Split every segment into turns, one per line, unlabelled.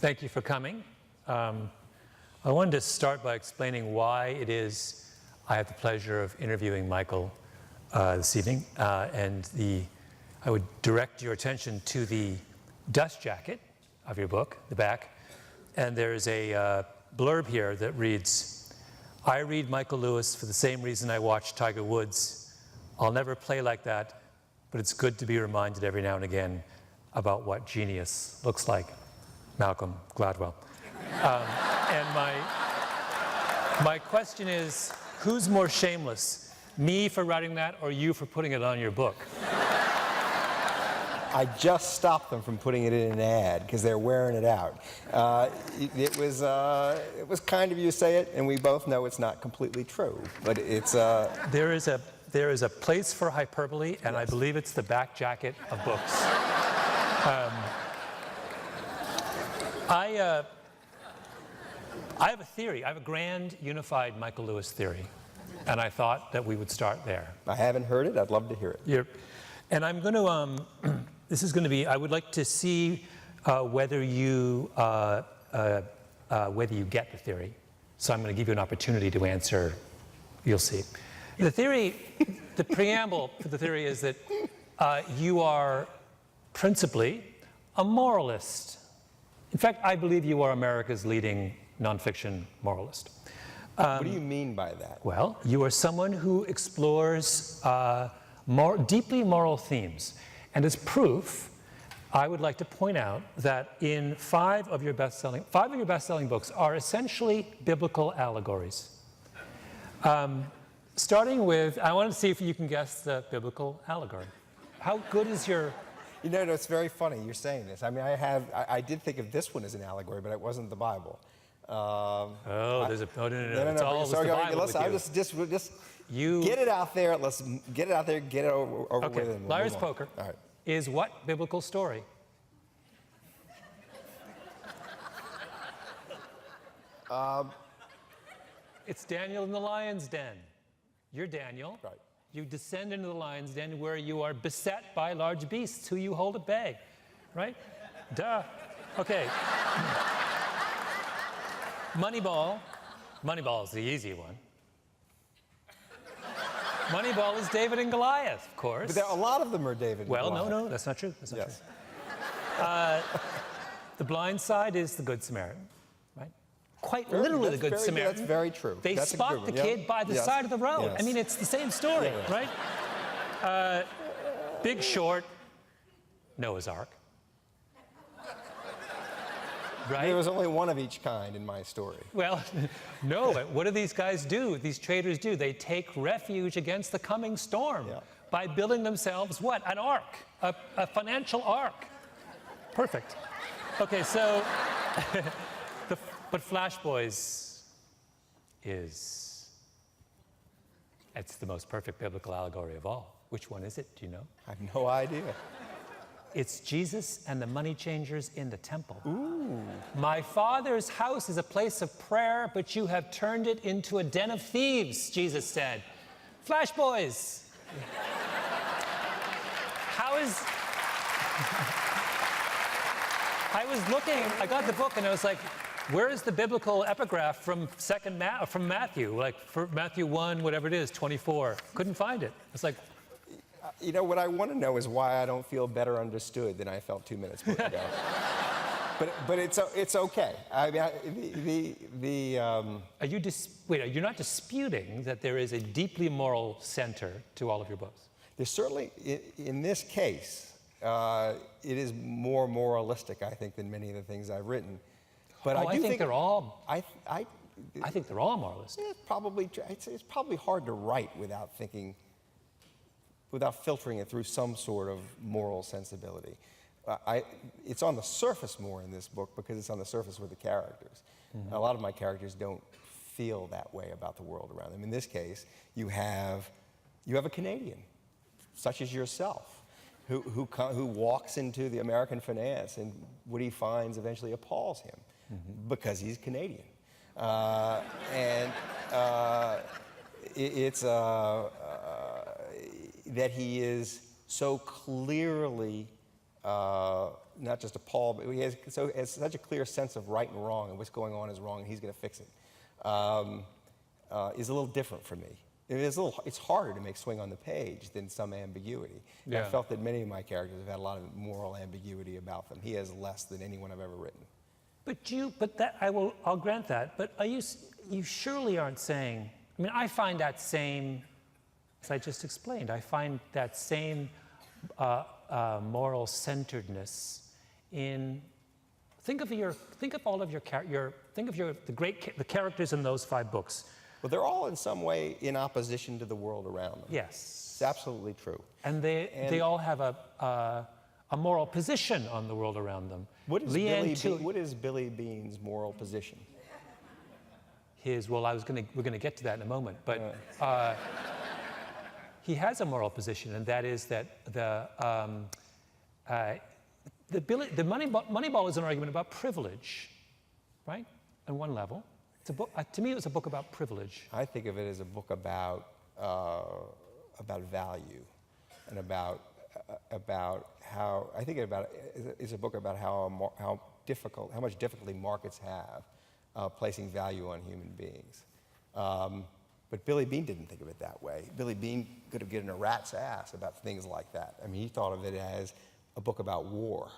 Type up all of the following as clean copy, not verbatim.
Thank you for coming. I wanted to start by explaining why it is I have the pleasure of interviewing Michael this evening. I would direct your attention to the dust jacket of your book, the back. And there's a blurb here that reads, "I read Michael Lewis for the same reason I watch Tiger Woods. I'll never play like that, but it's good to be reminded every now and again about what genius looks like. Malcolm Gladwell." And my question is, who's more shameless? Me for writing that or you for putting it on your book?
I just stopped them from putting it in an ad because they're wearing it out. It was kind of you to say it, and we both know it's not completely true, but it's...
There is a place for hyperbole, and yes. I believe it's the back jacket of books. I have a theory. I have a grand, unified Michael Lewis theory, and I thought that we would start there.
I haven't heard it. I'd love to hear it.
And I'm going to, this is going to be, I would like to see whether you get the theory. So I'm going to give you an opportunity to answer. You'll see. The theory, the preamble for the theory is that you are principally a moralist. In fact, I believe you are America's leading nonfiction moralist.
What do you mean by that?
Well, you are someone who explores deeply moral themes. And as proof, I would like to point out that in five of your best-selling books are essentially biblical allegories. Starting with, I want to see if you can guess the biblical allegory. How good is your...
You know, it's very funny you're saying this. I mean, I did think of this one as an allegory, but it wasn't the Bible.
No, it's all
sorry,
the Bible
just get it out there. Let's get it out there. Get it over with. And
Liar's Poker
All right.
is what biblical story? It's Daniel in the lion's den. You're Daniel.
Right.
You descend into the lion's den where you are beset by large beasts who you hold at bay, right? Duh. Okay. Moneyball. Moneyball is the easy one. Moneyball is David and Goliath, of course.
But a lot of them are David and Goliath.
No, that's not true. That's not true. The Blind Side is the Good Samaritan, right? Quite literally the Good Samaritan.
That's very true.
They spot the kid by the side of the road. Yes. I mean, it's the same story, right? Big Short, Noah's Ark. Right?
There was only one of each kind in my story.
Well, no, but what do these guys do? These traders do. They take refuge against the coming storm by building themselves what? An ark, a financial ark. Perfect. Okay, so, but Flash Boys it's the most perfect biblical allegory of all. Which one is it? Do you know?
I have no idea.
It's Jesus and the money changers in the temple.
Ooh.
My Father's house is a place of prayer, but you have turned it into a den of thieves, Jesus said. Flash Boys. I was looking, I got the book and I was like, where is the biblical epigraph from Matthew? Like for Matthew 1, whatever it is, 24. Couldn't find it. It's like,
you know, what I want to know is why I don't feel better understood than I felt 2 minutes ago. but it's okay. I mean,
you're not disputing that there is a deeply moral center to all of your books?
There's certainly, in this case, it is more moralistic, I think, than many of the things I've written. But I think
they're all.
I
think they're all moralistic.
It's probably hard to write without filtering it through some sort of moral sensibility. It's on the surface more in this book because it's on the surface with the characters. Mm-hmm. A lot of my characters don't feel that way about the world around them. In this case, you have a Canadian, such as yourself, who walks into the American finance, and what he finds eventually appalls him because he's Canadian. It's that he is so clearly not just appalled, but he has such a clear sense of right and wrong, and what's going on is wrong, and he's going to fix it, is a little different for me. It's harder to make swing on the page than some ambiguity.
Yeah.
I felt that many of my characters have had a lot of moral ambiguity about them. He has less than anyone I've ever written.
I'll grant that. But you surely aren't saying. I mean, I find that same, as I just explained, I find that same moral centeredness in. Think of the characters in those 5 books.
Well, they're all in some way in opposition to the world around them.
Yes.
It's absolutely true.
And they all have a moral position on the world around them.
What is Billy Bean's moral position?
We're going to get to that in a moment, but he has a moral position, and that is that Moneyball is an argument about privilege, right? On one level. It's a book, to me, it was a book about privilege.
I think of it as a book about value, and about how I think about it is a book about how much difficulty markets have placing value on human beings. But Billy Bean didn't think of it that way. Billy Bean could have given a rat's ass about things like that. I mean, he thought of it as a book about war,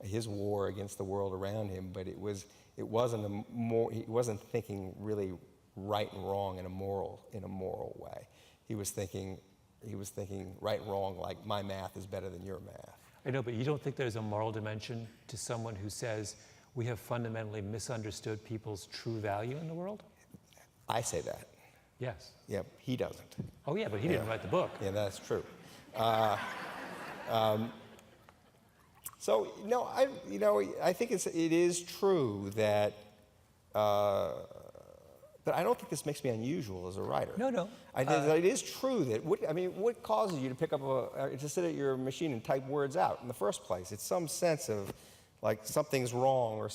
his war against the world around him. But he wasn't thinking really right and wrong in a moral way. He was thinking right and wrong like my math is better than your math.
I know, but you don't think there's a moral dimension to someone who says we have fundamentally misunderstood people's true value in the world? I
say that.
Yes.
Yeah, he doesn't.
Oh yeah, but he didn't write the book.
Yeah, that's true. So no, I think it is true that, but I don't think this makes me unusual as a writer.
No.
It is true that what causes you to pick up to sit at your machine and type words out in the first place? It's some sense of like something's wrong or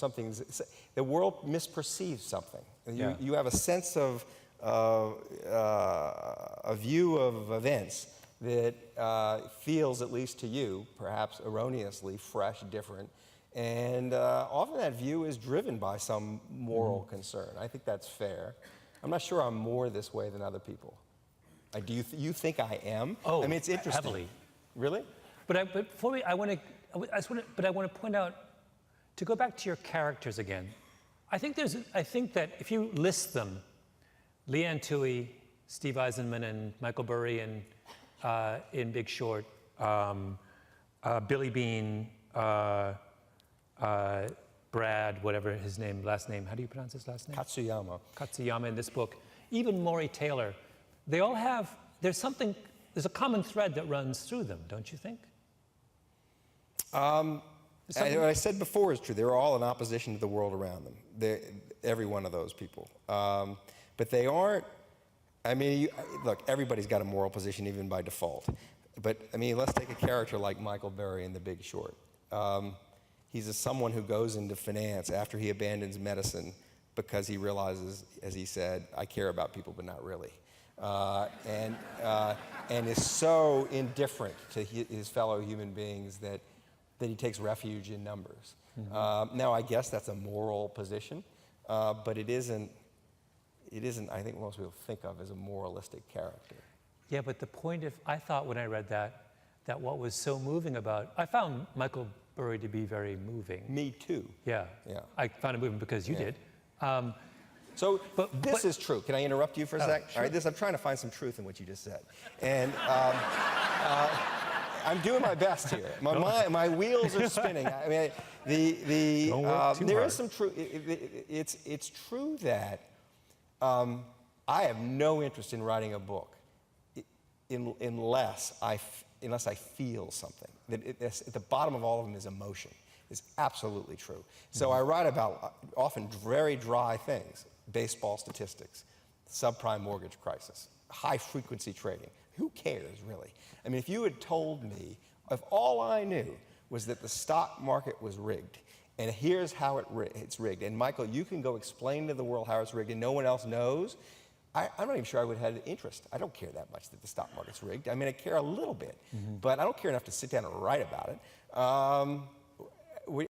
the world misperceives something.
Yeah.
You have a sense of a view of events that feels, at least to you, perhaps erroneously fresh, different, and often that view is driven by some moral concern. I think that's fair. I'm not sure I'm more this way than other people. Do you think I am?
Oh,
I mean, it's interesting.
Heavily.
Really?
But before I want to point out, to go back to your characters again. I think that if you list them, Leanne Toohey, Steve Eisenman, and Michael Burry, and in Big Short, Billy Bean, Brad, whatever his last name. How do you pronounce his last name? Katsuyama in this book. Even Maury Taylor. They all have. There's a common thread that runs through them, don't you think?
What I said before is true. They're all in opposition to the world around them. Every one of those people. But they aren't. I mean, look, everybody's got a moral position, even by default. But I mean, let's take a character like Michael Burry in The Big Short. He's someone who goes into finance after he abandons medicine because he realizes, as he said, I care about people, but not really. And is so indifferent to his fellow human beings that he takes refuge in numbers. Mm-hmm. Now, I guess that's a moral position, but it isn't, I think most people think of as a moralistic character.
Yeah, but the point I thought when I read that what was so moving I found Michael Burry to be very moving.
Me too.
Yeah. I found it moving because you did.
This is true. Can I interrupt you for a sec?
Sure.
All right, I'm trying to find some truth in what you just said. And I'm doing my best here. My wheels are spinning. I mean, there is some truth. It's true that I have no interest in writing a book unless I feel something. At the bottom of all of them is emotion. It's absolutely true. So I write about often very dry things: baseball statistics, subprime mortgage crisis, high-frequency trading. Who cares, really? I mean, if you had told me, if all I knew was that the stock market was rigged, and here's how it's rigged, and Michael, you can go explain to the world how it's rigged, and no one else knows, I'm not even sure I would have had interest. I don't care that much that the stock market's rigged. I mean, I care a little bit, but I don't care enough to sit down and write about it.